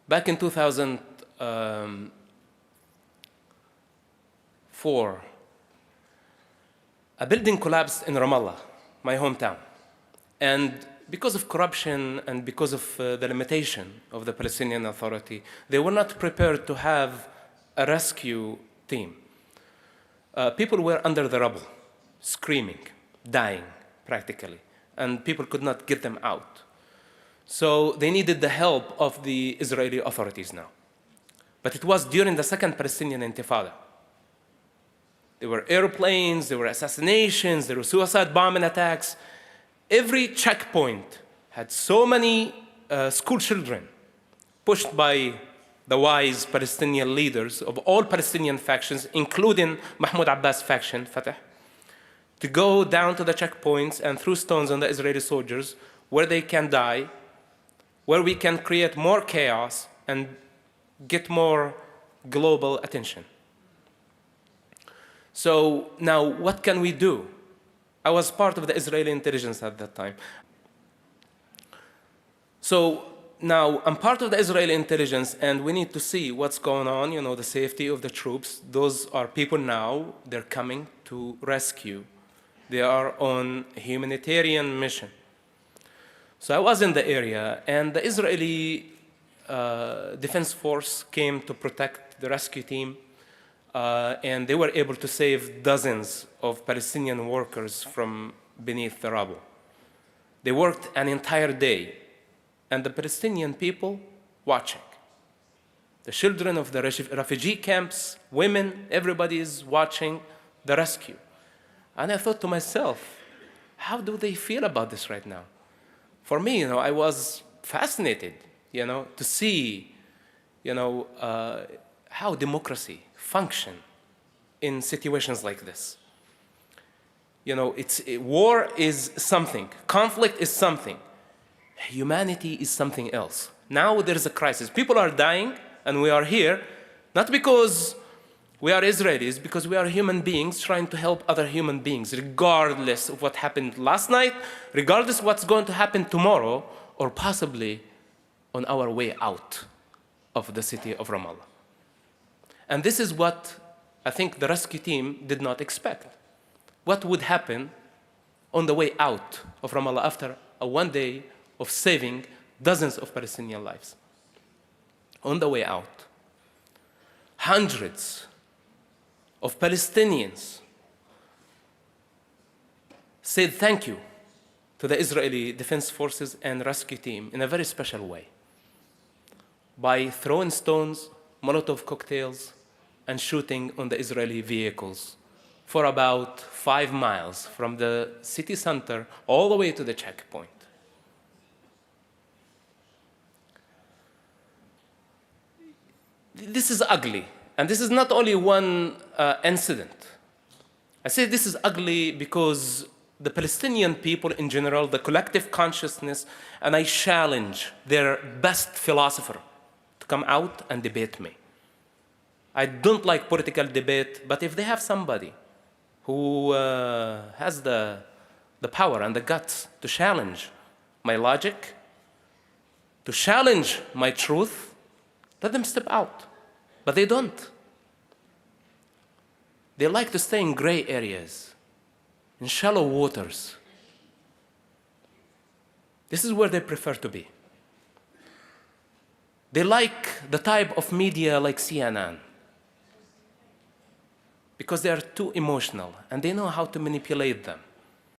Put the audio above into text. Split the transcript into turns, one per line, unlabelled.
Back in 2004, a building collapsed in Ramallah, my hometown. And because of corruption and because of the limitation of the Palestinian Authority, they were not prepared to have a rescue team. People were under the rubble, screaming, dying, practically, and people could not get them out. So they needed the help of the Israeli authorities now. But it was during the second Palestinian Intifada. There were airplanes, there were assassinations, there were suicide bombing attacks. Every checkpoint had so many school children pushed by the wise Palestinian leaders of all Palestinian factions, including Mahmoud Abbas' faction, Fatah, to go down to the checkpoints and throw stones on the Israeli soldiers where they can die, where we can create more chaos and get more global attention. So now what can we do? I was part of the Israeli intelligence at that time. So now I'm part of the Israeli intelligence and we need to see what's going on, you know, the safety of the troops. Those are people now, they're coming to rescue. They are on a humanitarian mission. So I was in the area and the Israeli Defense Force came to protect the rescue team. And they were able to save dozens of Palestinian workers from beneath the rubble. They worked an entire day, and the Palestinian people watching. The children of the refugee camps, women, everybody is watching the rescue. And I thought to myself, how do they feel about this right now? For me, you know, I was fascinated, you know, to see, you know, how democracy function in situations like this. You know, war is something, conflict is something, humanity is something else. Now there is a crisis. People are dying, and we are here, not because we are Israelis, because we are human beings trying to help other human beings, regardless of what happened last night, regardless of what's going to happen tomorrow, or possibly on our way out of the city of Ramallah. And this is what I think the rescue team did not expect. What would happen on the way out of Ramallah after a one day of saving dozens of Palestinian lives? On the way out, hundreds of Palestinians said thank you to the Israeli Defense Forces and rescue team in a very special way by throwing stones, Molotov cocktails, and shooting on the Israeli vehicles for about 5 miles from the city center all the way to the checkpoint. This is ugly, and this is not only one incident. I say this is ugly because the Palestinian people in general, the collective consciousness, and I challenge their best philosopher to come out and debate me. I don't like political debate, but if they have somebody who has the power and the guts to challenge my logic, to challenge my truth, let them step out. But they don't. They like to stay in gray areas, in shallow waters. This is where they prefer to be. They like the type of media like CNN because they are too emotional and they know how to manipulate them.